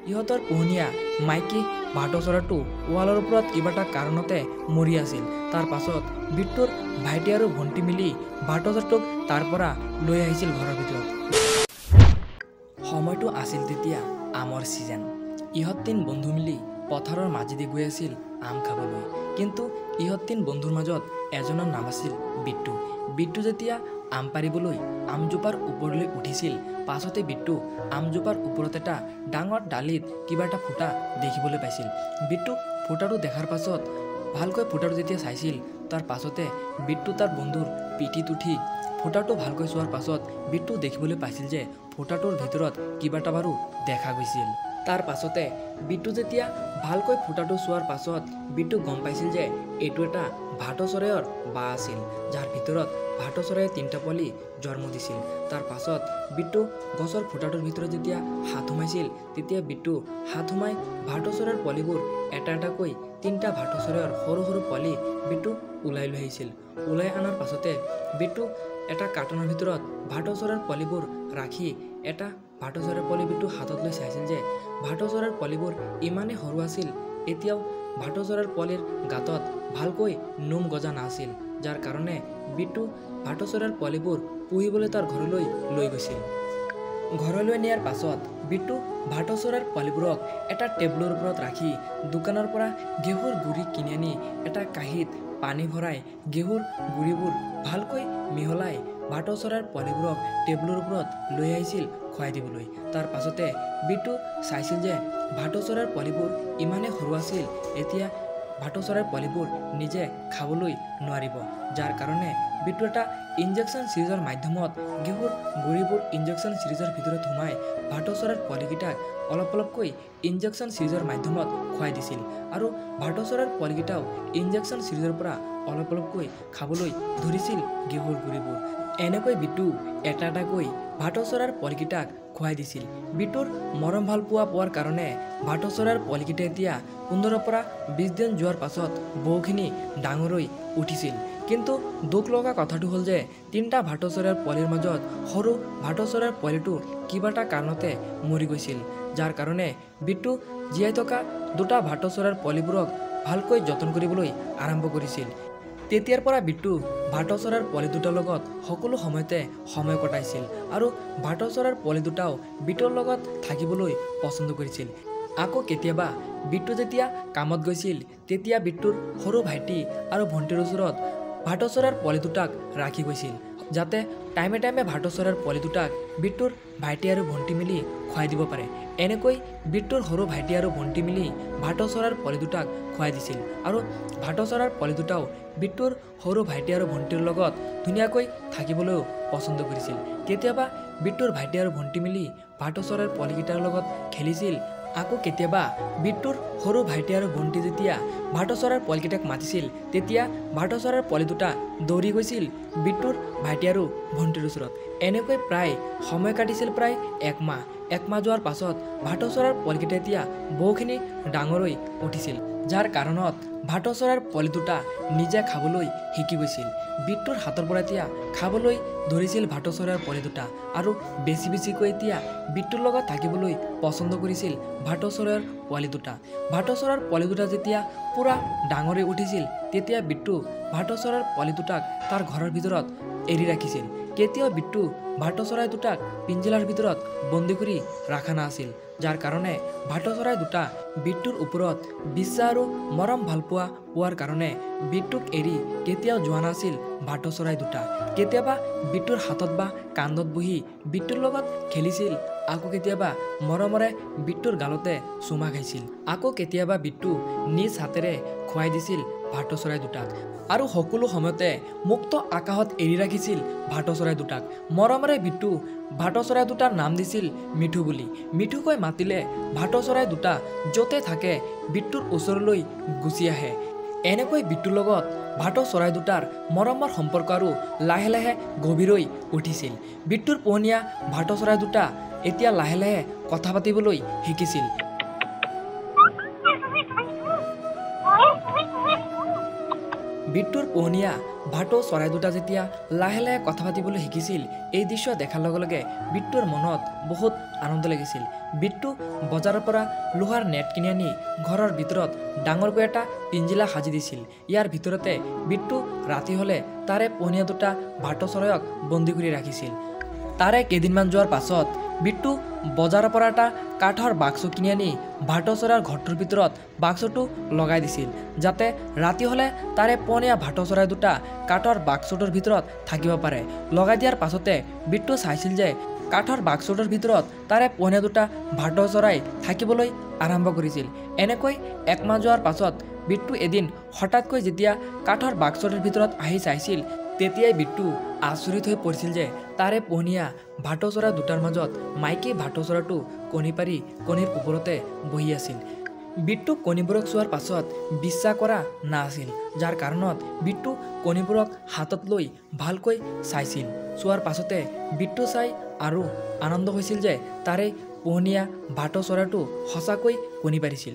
ইহঁতৰ পোহনীয়া মাইকী ভাটৌ চৰাইটো ৱালৰ ওপৰত কিবা এটা কাৰণতে মৰি আছিল। তাৰ পাছত বিট্টুৰ ভাইটি আৰু ভণ্টি মিলি ভাটৌ চৰাইটোক তাৰ পৰা লৈ আহিছিল ঘৰৰ ভিতৰত। সময়টো আছিল তেতিয়া আমৰ ছিজন। ইহঁত ৩ বন্ধু মিলি পথাৰৰ মাজেদি গৈ আছিল আম খাবলৈ। কিন্তু ইহঁত ৩ বন্ধুৰ মাজত এজনৰ নাম আছিল বিট্টু। বিট্টু যেতিয়া আম পাৰিবলৈ আমজোপাৰ ওপৰলৈ উঠিছিল, পাছতে বিট্টু আমজোপাৰ ওপৰত এটা ডাঙৰ ডালিত কিবা এটা ফুটা দেখিবলৈ পাইছিল। বিট্টু ফুটাটো দেখাৰ পাছত ভালকৈ ফুটাটো যেতিয়া চাইছিল, তাৰ পাছতে বিট্টু তাৰ বন্ধুৰ পিঠিত উঠি ফুটাটো ভালকৈ চোৱাৰ পাছত বিট্টু দেখিবলৈ পাইছিল যে ফুটাটোৰ ভিতৰত কিবা এটা বাৰু দেখা গৈছিল। তাৰ পাছতে বিট্টু যেতিয়া ভালকৈ ফুটাটো চোৱাৰ পাছত বিট্টু গম পাইছিল যে এইটো এটা ভাটৌ চৰাইৰ বাহ আছিল, যাৰ ভিতৰত ভাটৌ চৰাইয়ে ৩টা পোৱালি জন্ম দিছিল। তাৰ পাছত বিট্টু গছৰ ফুটাটোৰ ভিতৰত যেতিয়া হাত সোমাইছিল, তেতিয়া বিট্টু হাত সোমাই ভাটৌ চৰাইৰ পোৱালিবোৰ এটা এটাকৈ ৩টা ভাটৌ চৰাইৰ সৰু সৰু পোৱালি বিট্টু ওলাই লৈ আহিছিল। ওলাই অনাৰ পাছতে বিট্টু এটা কাৰ্টনৰ ভিতৰত ভাটৌ চৰাইৰ পোৱালিবোৰ ৰাখি এটা ভাটৌ চৰাইৰ পোৱালি বিট্টু হাতত লৈ চাইছিল যে ভাটৌ চৰাইৰ পোৱালিবোৰ ইমানেই সৰু আছিল, এতিয়াও ভাটৌ চৰাইৰ পোৱালিৰ গাঁতত ভালকৈ নোম গজা নাছিল, যাৰ কাৰণে বিট্টু ভাটৌ চৰাইৰ পোৱালিবোৰ পুহিবলৈ তাৰ ঘৰলৈ লৈ গৈছিল। ঘৰলৈ নিয়াৰ পাছত বিট্টু ভাটৌ চৰাইৰ পোৱালিবোৰক এটা টেবুলৰ ওপৰত ৰাখি দোকানৰ পৰা ঘেঁহুৰ গুড়ি কিনি আনি এটা কাঁহীত পানী ভৰাই ঘেঁহুৰ গুড়িবোৰ ভালকৈ মিহলাই ভাটৌ চৰাইৰ পোৱালিবোৰক টেবুলৰ ওপৰত লৈ আহিছিল খুৱাই দিবলৈ। তাৰ পাছতে বিট্টু চাইছিল যে ভাটৌ চৰাইৰ পোৱালিবোৰ ইমানেই সৰু আছিল, এতিয়া ভাটৌ চৰাইৰ পোৱালিবোৰ নিজে খাবলৈ নোৱাৰিব, যাৰ কাৰণে বিট্টু এটা ইনজেকশ্যন চিৰিজৰ মাধ্যমত ঘেঁহুৰ গুড়িবোৰ ইনজেকশ্যন চিৰিজৰ ভিতৰত সোমাই ভাটৌ চৰাইৰ পোৱালিকেইটাক অলপ অলপকৈ ইনজেকশ্যন চিৰিজৰ মাধ্যমত খুৱাই দিছিল। আৰু ভাটৌ চৰাইৰ পোৱালিকেইটাও ইনজেকশ্যন চিৰিজৰ পৰা অলপ অলপকৈ খাবলৈ ধৰিছিল ঘেঁহুৰ গুড়িবোৰ। এনেকৈ বিট্টু এটা এটাকৈ ভাটৌ চৰাইৰ পোৱালিকেইটাক খুৱাই দিছিল। বিট্টুৰ মৰম ভাল পোৱাৰ কাৰণে ভাটৌ চৰাইৰ পোৱালিকেইটা এতিয়া 15 পৰা 20 দিন যোৱাৰ পাছত বহুখিনি ডাঙৰ হৈ উঠিছিল। কিন্তু দুখ লগা কথাটো হ'ল যে 3টা ভাটৌ চৰাইৰ পোৱালিৰ মাজত সৰু ভাটৌ চৰাইৰ পোৱালিটো কিবা এটা কাৰণতে মৰি গৈছিল, যাৰ কাৰণে বিট্টু জীয়াই থকা 2টা ভাটৌ চৰাইৰ পোৱালিবোৰক ভালকৈ যতন কৰিবলৈ আৰম্ভ কৰিছিল। তেতিয়াৰ পৰা বিট্টু ভাটৌ চৰাইৰ পোৱালি দুটাৰ লগত সকলো সময়তে সময় কটাইছিল আৰু ভাটৌ চৰাইৰ পোৱালি দুটাও বিট্টুৰ লগত থাকিবলৈ পচন্দ কৰিছিল। আকৌ কেতিয়াবা বিট্টু যেতিয়া কামত গৈছিল, তেতিয়া বিট্টুৰ সৰু ভাইটি আৰু ভণ্টিৰ ওচৰত ভাটৌ চৰাইৰ পোৱালি দুটাক ৰাখি গৈছিল, যাতে টাইমে টাইমে ভাটৌ চৰাইৰ পোৱালি দুটাক বিট্টুৰ ভাইটি আৰু ভণ্টি মিলি খুৱাই দিব পাৰে। এনেকৈ বিট্টুৰ সৰু ভাইটি আৰু ভণ্টি মিলি ভাটৌ চৰাইৰ পোৱালি দুটাক খুৱাই দিছিল আৰু ভাটৌ চৰাইৰ পোৱালি দুটাও বিট্টুৰ সৰু ভাইটি আৰু ভণ্টিৰ লগত ধুনীয়াকৈ থাকিবলৈও পচন্দ কৰিছিল। কেতিয়াবা বিট্টুৰ ভাইটি আৰু ভণ্টি মিলি ভাটৌ চৰাইৰ পোৱালিকেইটাৰ লগত খেলিছিল। আকৌ কেতিয়াবা বিট্টুৰ সৰু ভাইটি আৰু ভণ্টি যেতিয়া ভাটৌ চৰাইৰ পোৱালিকেইটাক মাতিছিল, তেতিয়া ভাটৌ চৰাইৰ পোৱালি দুটা দৌৰি গৈছিল বিট্টুৰ ভাইটি আৰু ভণ্টিৰ ওচৰত। এনেকৈ প্ৰায় সময় কাটিছিল প্ৰায় 1 মাহ। 1 মাহ যোৱাৰ পাছত ভাটৌ চৰাইৰ পোৱালিকেইটা এতিয়া বহুখিনি ডাঙৰ হৈ উঠিছিল, যাৰ কাৰণত ভাটৌ চৰাইৰ পোৱালি দুটা নিজে খাবলৈ শিকি গৈছিল। বিট্টুৰ হাতৰ পৰা এতিয়া খাবলৈ ধৰিছিল ভাটৌ চৰাইৰ পোৱালি দুটা আৰু বেছি বেছিকৈ এতিয়া বিট্টুৰ লগত থাকিবলৈ পচন্দ কৰিছিল ভাটৌ চৰাইৰ পোৱালি দুটা। ভাটৌ চৰাইৰ পোৱালি দুটা যেতিয়া পূৰা ডাঙৰ হৈ উঠিছিল, তেতিয়া বিট্টু ভাটৌ চৰাইৰ পোৱালি দুটাক তাৰ ঘৰৰ ভিতৰত এৰি ৰাখিছিল। কেতিয়াও বিট্টু ভাটৌ চৰাই দুটাক পিঞ্জিৰাৰ ভিতৰত বন্দী কৰি ৰখা নাছিল, যাৰ কাৰণে ভাটৌ চৰাই দুটা বিট্টুৰ ওপৰত বিশ্বাস আৰু মৰম ভাল পোৱাৰ কাৰণে বিট্টুক এৰি কেতিয়াও যোৱা নাছিল ভাটৌ চৰাই দুটা। কেতিয়াবা বিট্টুৰ হাতত বা কান্ধত বহি বিট্টুৰ লগত খেলিছিল, আকৌ কেতিয়াবা মৰমৰে বিট্টুৰ গালতে চুমা খাইছিল। আকৌ কেতিয়াবা বিট্টু নিজ হাতেৰে খুৱাই দিছিল ভাটৌ চৰাই দুটাক আৰু সকলো সময়তে মুক্ত আকাশত এৰি ৰাখিছিল ভাটৌ চৰাই দুটাক। মৰমৰে বিট্টু ভাটৌ চৰাই দুটাৰ নাম দিছিল মিঠু বুলি। মিঠুকৈ মাতিলে ভাটৌ চৰাই দুটা য'তে থাকে বিট্টুৰ ওচৰলৈ গুচি আহে। এনেকৈ বিট্টুৰ লগত ভাটৌ চৰাই দুটাৰ মৰমৰ সম্পৰ্ক আৰু লাহে লাহে গভীৰ হৈ উঠিছিল। বিট্টুৰ পোহনীয়া ভাটৌ চৰাই দুটা এতিয়া লাহে লাহে কথা পাতিবলৈ শিকিছিল। বিট্টুৰ পোহনীয়া ভাটৌ চৰাই দুটা যেতিয়া লাহে লাহে কথা পাতিবলৈ শিকিছিল, এই দৃশ্য দেখাৰ লগে লগে বিট্টুৰ মনত বহুত আনন্দ লাগিছিল। বিট্টু বজাৰৰ পৰা লোহাৰ নেট কিনি আনি ঘৰৰ ভিতৰত ডাঙৰকৈ এটা পিঞ্জিৰা সাজি দিছিল। ইয়াৰ ভিতৰতে বিট্টু ৰাতি হ'লে তাৰে পোহনীয়া দুটা ভাটৌ চৰাইক বন্দী কৰি ৰাখিছিল। তাৰে কেইদিনমান যোৱাৰ পাছত বিট্টু বজাৰৰ পৰা এটা কাঠৰ বাক্স কিনি আনি ভাটৌ চৰাইৰ ঘৰটোৰ ভিতৰত বাক্সটো লগাই দিছিল, যাতে ৰাতি হ'লে তাৰে পোহনীয়া ভাটৌ চৰাই দুটা কাঠৰ বাক্সটোৰ ভিতৰত থাকিব পাৰে। লগাই দিয়াৰ পাছতে বিট্টু চাইছিল যে কাঠৰ বাক্সটোৰ ভিতৰত তাৰে পোহনীয়া দুটা ভাটৌ চৰাই থাকিবলৈ আৰম্ভ কৰিছিল। এনেকৈ একমাহ যোৱাৰ পাছত বিট্টু এদিন হঠাৎকৈ যেতিয়া কাঠৰ বাক্সটোৰ ভিতৰত আহি চাইছিল, তেতিয়াই বিট্টু আচৰিত হৈ পৰিছিল যে তাৰে পোহনীয়া ভাটৌ চৰাই দুটাৰ মাজত মাইকী ভাটৌ চৰাইটো কণী পাৰি কণীৰ ওপৰতে বহি আছিল। বিট্টু কণীবোৰক চোৱাৰ পাছত বিশ্বাস কৰা নাছিল, যাৰ কাৰণত বিট্টু কণীবোৰক হাতত লৈ ভালকৈ চাইছিল। চোৱাৰ পাছতে বিট্টু চাই আৰু আনন্দ হৈছিল যে তাৰে পোহনীয়া ভাটৌ চৰাইটো সঁচাকৈ কণী পাৰিছিল।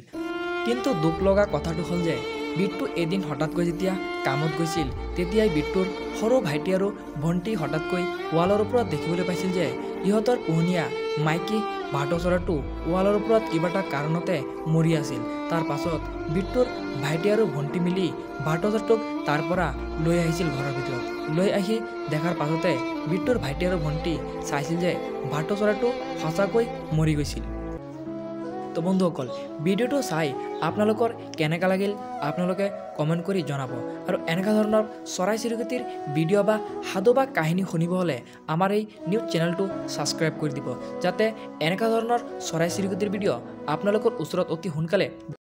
কিন্তু দুখ লগা কথাটো হ'ল যে বিট্টু এদিন হঠাৎকৈ যেতিয়া কামত গৈছিল, তেতিয়াই বিট্টুৰ সৰু ভাইটি আৰু ভণ্টি হঠাৎকৈ ৱালৰ ওপৰত দেখিবলৈ পাইছিল যে ইহঁতৰ পোহনীয়া মাইকী ভাটৌ চৰাইটো ৱালৰ ওপৰত কিবা এটা কাৰণতে মৰি আছিল। তাৰ পাছত বিট্টুৰ ভাইটি আৰু ভণ্টি মিলি ভাটৌ চৰাইটোক তাৰ পৰা লৈ আহিছিল ঘৰৰ ভিতৰত। লৈ আহি দেখাৰ পাছতে বিট্টুৰ ভাইটি আৰু ভণ্টি চাইছিল যে ভাটৌ চৰাইটো সঁচাকৈ মৰি গৈছিল। তো বন্ধুসকল, ভিডিঅ'টো চাই আপোনালোকৰ কেনেকুৱা লাগিল আপোনালোকে কমেণ্ট কৰি জনাব। আৰু এনেকুৱা ধৰণৰ চৰাই চিৰিকটিৰ ভিডিঅ' বা সাধু বা কাহিনী শুনিব হ'লে আমাৰ এই নিউজ চেনেলটো ছাবস্ক্ৰাইব কৰি দিব, যাতে এনেকুৱা ধৰণৰ চৰাই চিৰিকটিৰ ভিডিঅ' আপোনালোকৰ ওচৰত অতি সোনকালে